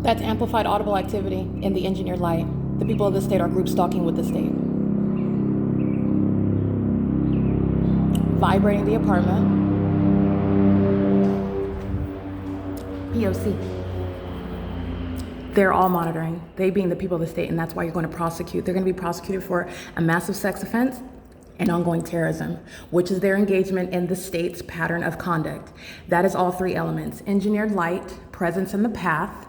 That's amplified audible activity in the engineered light. The people of the state are group stalking with the state. Vibrating the apartment. P.O.C. They're all monitoring, they being the people of the state, and that's why you're going to prosecute. They're going to be prosecuted for a massive sex offense and ongoing terrorism, which is their engagement in the state's pattern of conduct. That is all three elements: engineered light, presence in the path,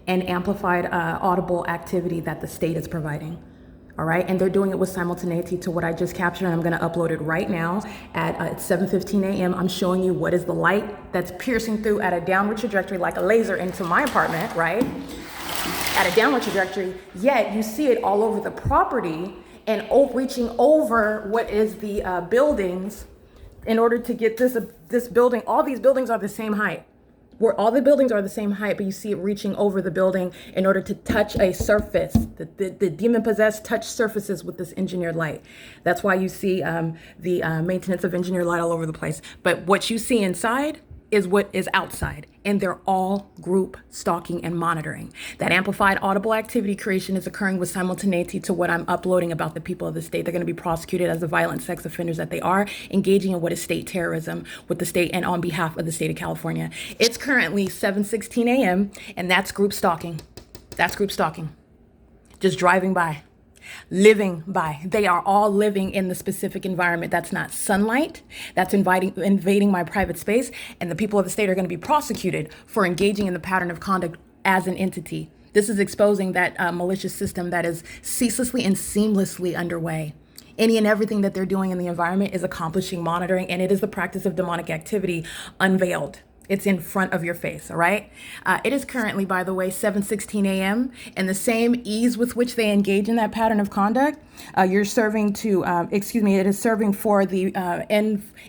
and amplified audible activity that the state is providing. All right, and they're doing it with simultaneity to what I just captured, and I'm gonna upload it right now at 7:15 a.m. I'm showing you what is the light that's piercing through at a downward trajectory like a laser into my apartment, right? At a downward trajectory, yet you see it all over the property and reaching over what is the buildings in order to get this building. All these buildings are the same height. Where all the buildings are the same height, but you see it reaching over the building in order to touch a surface. The demon-possessed touch surfaces with this engineered light. That's why you see the maintenance of engineered light all over the place. But what you see inside is what is outside, and they're all group stalking and monitoring. That amplified audible activity creation is occurring with simultaneity to what I'm uploading about the people of the state. They're going to be prosecuted as the violent sex offenders that they are, engaging in what is state terrorism with the state and on behalf of the state of California. It's currently 7:16 a.m. and that's group stalking. That's group stalking. Just driving by. Living by. They are all living in the specific environment. That's not sunlight. That's invading my private space. And the people of the state are going to be prosecuted for engaging in the pattern of conduct as an entity. This is exposing that malicious system that is ceaselessly and seamlessly underway. Any and everything that they're doing in the environment is accomplishing monitoring, and it is the practice of demonic activity unveiled. It's in front of your face, all right? It is currently, by the way, 7:16 a.m. and the same ease with which they engage in that pattern of conduct, you're serving to, it is serving for the,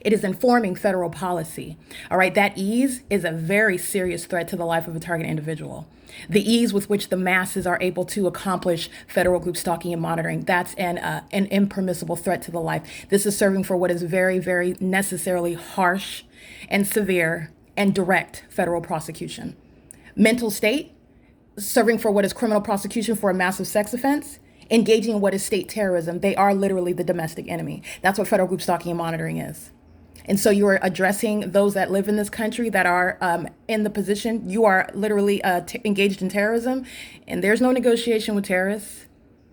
it is informing federal policy, all right? That ease is a very serious threat to the life of a target individual. The ease with which the masses are able to accomplish federal group stalking and monitoring, that's an impermissible threat to the life. This is serving for what is very, very necessarily harsh and severe and direct federal prosecution. Mental state, serving for what is criminal prosecution for a massive sex offense, engaging in what is state terrorism. They are literally the domestic enemy. That's what federal group stalking and monitoring is. And so you are addressing those that live in this country that are in the position, you are literally engaged in terrorism, and there's no negotiation with terrorists.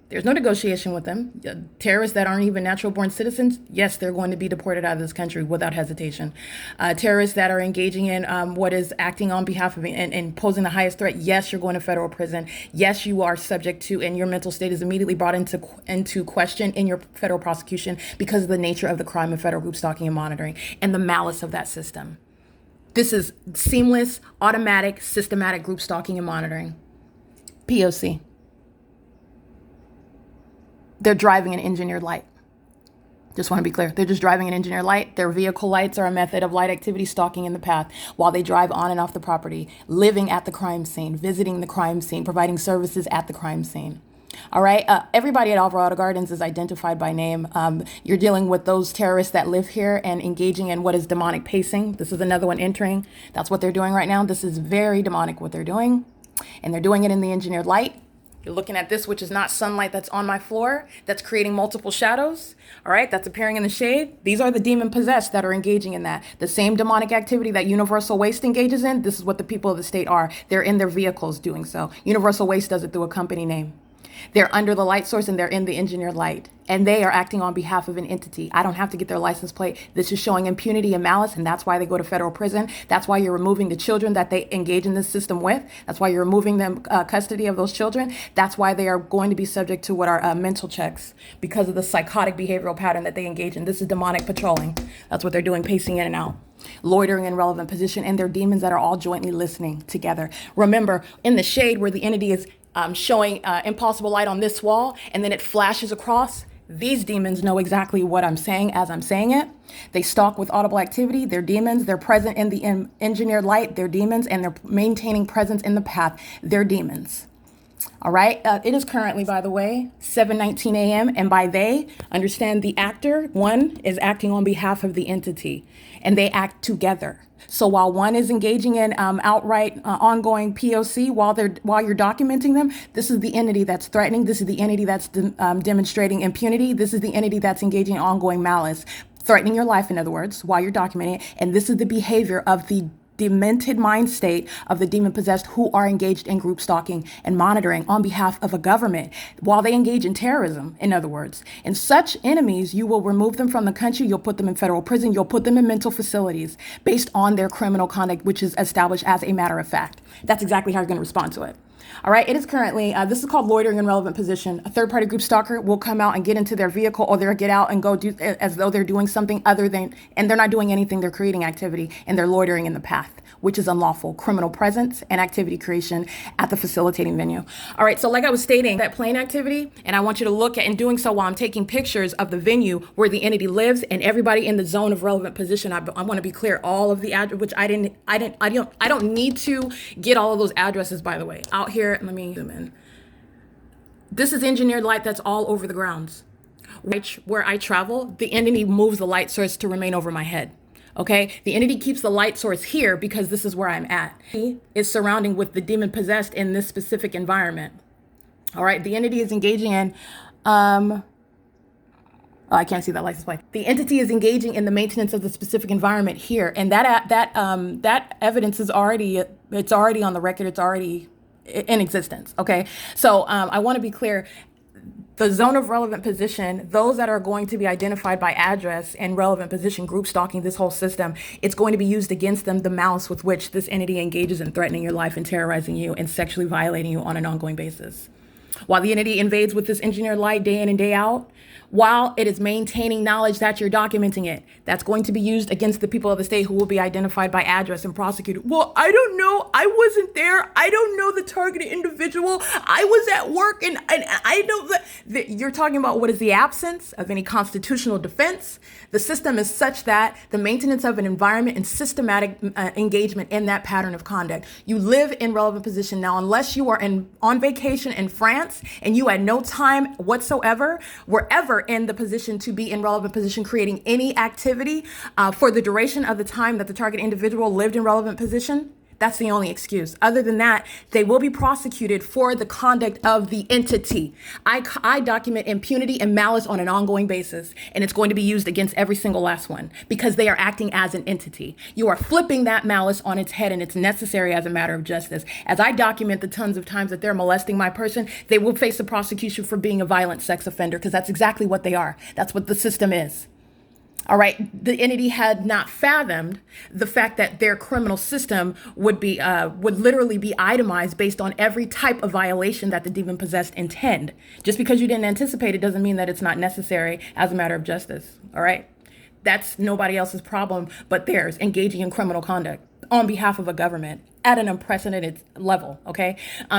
There's no negotiation with them. Terrorists that aren't even natural born citizens, yes, they're going to be deported out of this country without hesitation. Terrorists that are engaging in what is acting on behalf of and posing the highest threat, yes, you're going to federal prison. Yes, you are subject to, and your mental state is immediately brought into question in your federal prosecution because of the nature of the crime of federal group stalking and monitoring and the malice of that system. This is seamless, automatic, systematic group stalking and monitoring. P.O.C. They're driving an engineered light. Just want to be clear. They're just driving an engineered light. Their vehicle lights are a method of light activity stalking in the path while they drive on and off the property, living at the crime scene, visiting the crime scene, providing services at the crime scene. All right. Everybody at Alvarado Gardens is identified by name. You're dealing with those terrorists that live here and engaging in what is demonic pacing. This is another one entering. That's what they're doing right now. This is very demonic what they're doing. And they're doing it in the engineered light. You're looking at this, which is not sunlight that's on my floor, that's creating multiple shadows, all right, that's appearing in the shade. These are the demon-possessed that are engaging in that. The same demonic activity that Universal Waste engages in, this is what the people of the state are. They're in their vehicles doing so. Universal Waste does it through a company name. They're under the light source and they're in the engineered light. And they are acting on behalf of an entity. I don't have to get their license plate. This is showing impunity and malice, and that's why they go to federal prison. That's why you're removing the children that they engage in this system with. That's why you're removing them custody of those children. That's why they are going to be subject to what are mental checks because of the psychotic behavioral pattern that they engage in. This is demonic patrolling. That's what they're doing, pacing in and out. Loitering in relevant position, and they're demons that are all jointly listening together. Remember, in the shade where the entity is showing impossible light on this wall, and then it flashes across, these demons know exactly what I'm saying as I'm saying it. They stalk with audible activity. They're demons. They're present in the engineered light. They're demons, and they're maintaining presence in the path. They're demons. All right. It is currently, by the way, 7:19 a.m. And by they, understand the actor, one is acting on behalf of the entity, and they act together. So while one is engaging in outright ongoing P.O.C. while you're documenting them, this is the entity that's threatening. This is the entity that's demonstrating impunity. This is the entity that's engaging in ongoing malice, threatening your life, in other words, while you're documenting it. And this is the behavior of the demented mind state of the demon possessed who are engaged in group stalking and monitoring on behalf of a government while they engage in terrorism, in other words. And such enemies, you will remove them from the country, you'll put them in federal prison, you'll put them in mental facilities based on their criminal conduct, which is established as a matter of fact. That's exactly how you're going to respond to it. All right, it is currently, this is called loitering in relevant position. A third-party group stalker will come out and get into their vehicle, or they'll get out and go do as though they're doing something other than, and they're not doing anything, they're creating activity, and they're loitering in the path, which is unlawful criminal presence and activity creation at the facilitating venue. All right, so like I was stating, that plane activity, and I want you to look at, and doing so while I'm taking pictures of the venue where the entity lives and everybody in the zone of relevant position. I want to be clear, all of the address, which I don't need to get all of those addresses, by the way. Out here, let me zoom in. This is engineered light that's all over the grounds. Where I travel, the entity moves the light source to remain over my head. Okay, the entity keeps the light source here because this is where I'm at. He is surrounding with the demon possessed in this specific environment. All right, the entity is engaging in, I can't see that license plate. The entity is engaging in the maintenance of the specific environment here, and that evidence is already on the record. It's already in existence. Okay, so I want to be clear. The zone of relevant position, those that are going to be identified by address and relevant position, group stalking, this whole system, it's going to be used against them, the malice with which this entity engages in threatening your life and terrorizing you and sexually violating you on an ongoing basis. While the entity invades with this engineered light day in and day out, while it is maintaining knowledge that you're documenting it, that's going to be used against the people of the state who will be identified by address and prosecuted. Well, I don't know. I wasn't there. I don't know the targeted individual. I was at work, and I know that you're talking about what is the absence of any constitutional defense. The system is such that the maintenance of an environment and systematic engagement in that pattern of conduct. You live in relevant position. Now, unless you are on vacation in France and you at no time whatsoever, wherever in the position to be in relevant position, creating any activity for the duration of the time that the target individual lived in relevant position, that's the only excuse. Other than that, they will be prosecuted for the conduct of the entity. I document impunity and malice on an ongoing basis, and it's going to be used against every single last one because they are acting as an entity. You are flipping that malice on its head, and it's necessary as a matter of justice. As I document the tons of times that they're molesting my person, they will face a prosecution for being a violent sex offender because that's exactly what they are. That's what the system is. All right, the entity had not fathomed the fact that their criminal system would literally be itemized based on every type of violation that the demon possessed intend. Just because you didn't anticipate it doesn't mean that it's not necessary as a matter of justice. All right, that's nobody else's problem but theirs, engaging in criminal conduct on behalf of a government at an unprecedented level, okay?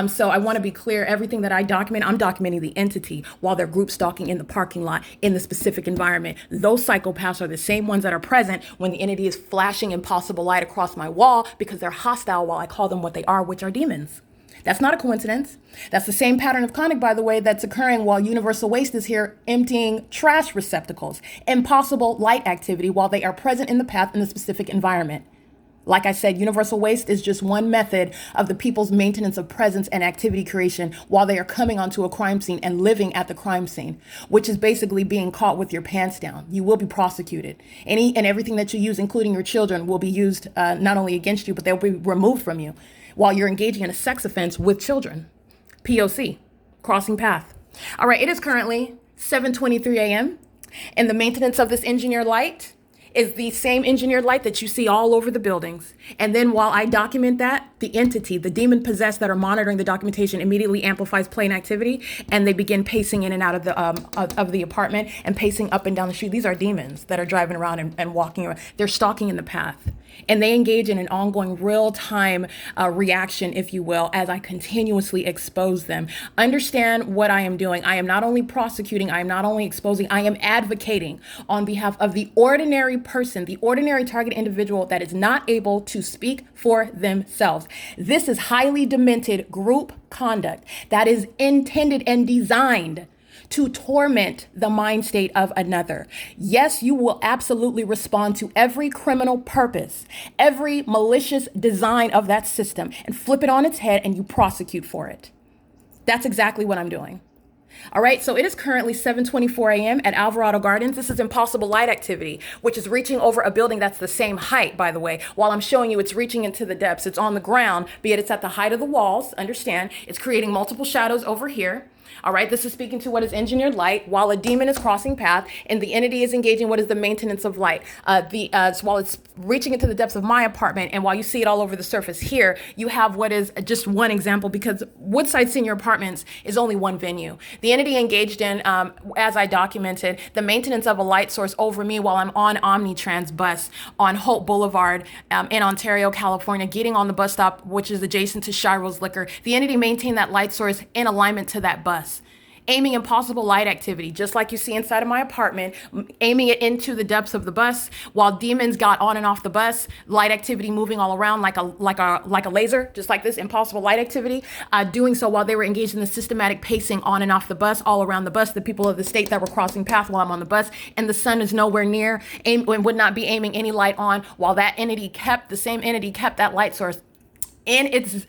So I want to be clear, everything that I document, I'm documenting the entity while they're group stalking in the parking lot in the specific environment. Those psychopaths are the same ones that are present when the entity is flashing impossible light across my wall because they're hostile while I call them what they are, which are demons. That's not a coincidence. That's the same pattern of conduct, by the way, that's occurring while Universal Waste is here emptying trash receptacles. Impossible light activity while they are present in the path in the specific environment. Like I said, universal waste is just one method of the people's maintenance of presence and activity creation while they are coming onto a crime scene and living at the crime scene, which is basically being caught with your pants down. You will be prosecuted. Any and everything that you use, including your children, will be used not only against you, but they'll be removed from you while you're engaging in a sex offense with children. P.O.C. Crossing path. All right, it is currently 7:23 a.m. and the maintenance of this engineered light is the same engineered light that you see all over the buildings. And then while I document that, the entity, the demon possessed that are monitoring the documentation immediately amplifies plane activity, and they begin pacing in and out of the apartment and pacing up and down the street. These are demons that are driving around and walking around. They're stalking in the path. And they engage in an ongoing real-time reaction, if you will, as I continuously expose them. Understand what I am doing. I am not only prosecuting, I am not only exposing, I am advocating on behalf of the ordinary person, the ordinary target individual that is not able to speak for themselves. This is highly demented group conduct that is intended and designed to torment the mind state of another. Yes, you will absolutely respond to every criminal purpose, every malicious design of that system, and flip it on its head, and you prosecute for it. That's exactly what I'm doing. All right, so it is currently 7:24 a.m. at Alvarado Gardens. This is impossible light activity, which is reaching over a building that's the same height, by the way. While I'm showing you, it's reaching into the depths. It's on the ground, be it it's at the height of the walls, understand. It's creating multiple shadows over here. All right, this is speaking to what is engineered light while a demon is crossing path and the entity is engaging what is the maintenance of light. While it's reaching into the depths of my apartment and while you see it all over the surface here, you have what is just one example because Woodside Senior Apartments is only one venue. The entity engaged in, as I documented, the maintenance of a light source over me while I'm on Omnitrans bus on Hope Boulevard in Ontario, California, getting on the bus stop, which is adjacent to Shiro's Liquor. The entity maintained that light source in alignment to that bus. Aiming impossible light activity, just like you see inside of my apartment, aiming it into the depths of the bus while demons got on and off the bus, light activity moving all around like a laser, just like this, impossible light activity, doing so while they were engaged in the systematic pacing on and off the bus, all around the bus, the people of the state that were crossing path while I'm on the bus, and the sun is nowhere near, and would not be aiming any light on while that entity the same entity kept that light source in its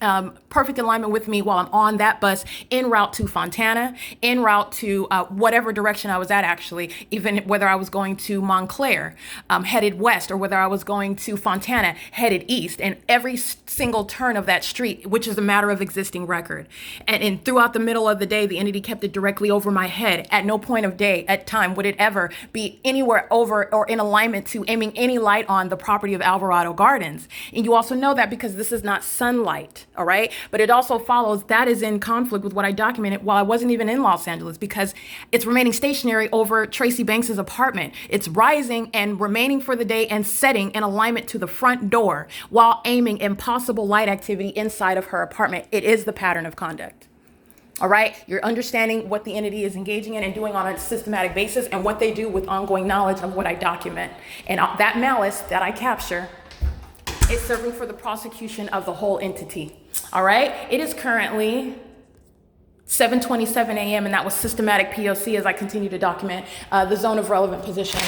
perfect alignment with me while I'm on that bus en route to Fontana, en route to whatever direction I was at, actually, even whether I was going to Montclair, headed west, or whether I was going to Fontana, headed east, and every single turn of that street, which is a matter of existing record. And throughout the middle of the day, the entity kept it directly over my head. At no point of day, at time, would it ever be anywhere over or in alignment to aiming any light on the property of Alvarado Gardens. And you also know that because this is not sunlight, all right? But it also follows that is in conflict with what I documented while I wasn't even in Los Angeles, because it's remaining stationary over Tracy Banks's apartment. It's rising and remaining for the day and setting in alignment to the front door while aiming impossible light activity inside of her apartment. It is the pattern of conduct. All right, you're understanding what the entity is engaging in and doing on a systematic basis and what they do with ongoing knowledge of what I document. And that malice that I capture is serving for the prosecution of the whole entity. All right, it is currently 7:27 a.m. and that was systematic P.O.C. as I continue to document the zone of relevant position.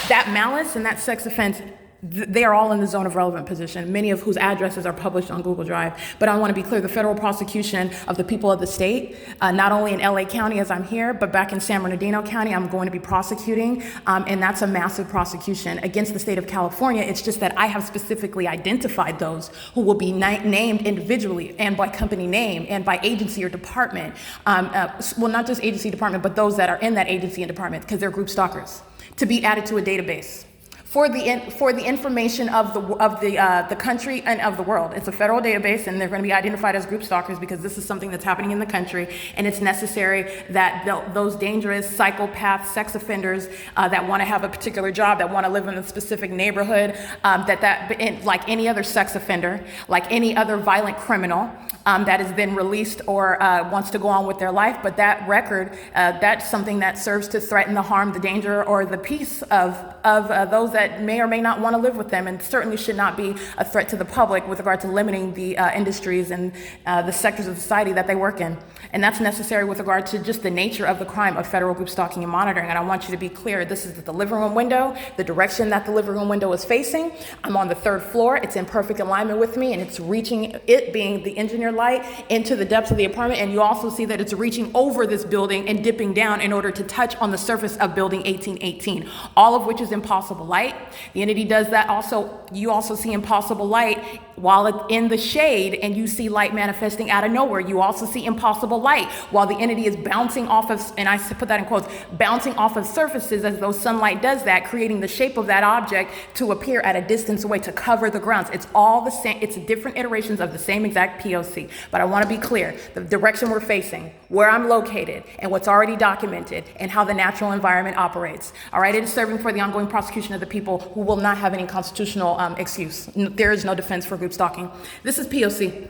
That malice and that sex offense, they are all in the zone of relevant position, many of whose addresses are published on Google Drive. But I want to be clear, the federal prosecution of the people of the state, not only in LA County as I'm here, but back in San Bernardino County, I'm going to be prosecuting. And that's a massive prosecution against the state of California. It's just that I have specifically identified those who will be named individually and by company name and by agency or department. Well, not just agency department, but those that are in that agency and department, because they're group stalkers, to be added to a database for the information of the country and of the world. It's a federal database, and they're going to be identified as group stalkers because this is something that's happening in the country, and it's necessary that those dangerous psychopath sex offenders that want to have a particular job, that want to live in a specific neighborhood, like any other sex offender, like any other violent criminal that has been released or wants to go on with their life, but that record, that's something that serves to threaten the harm, the danger, or the peace of those that may or may not want to live with them, and certainly should not be a threat to the public with regard to limiting the industries and the sectors of society that they work in. And that's necessary with regard to just the nature of the crime of federal group stalking and monitoring. And I want you to be clear, this is the living room window, the direction that the living room window is facing. I'm on the 3rd floor. It's in perfect alignment with me, and it's reaching, it being the engineer light, into the depths of the apartment. And you also see that it's reaching over this building and dipping down in order to touch on the surface of building 1818, all of which is impossible light. The entity does that also. You also see impossible light while it's in the shade, and you see light manifesting out of nowhere. You also see impossible light while the entity is bouncing off of, and I put that in quotes, bouncing off of surfaces as though sunlight does that, creating the shape of that object to appear at a distance away to cover the grounds. It's all the same. It's different iterations of the same exact P.O.C. But I want to be clear, the direction we're facing, where I'm located, and what's already documented, and how the natural environment operates. All right, it is serving for the ongoing prosecution of the people who will not have any constitutional excuse. There is no defense for group stalking. This is P.O.C.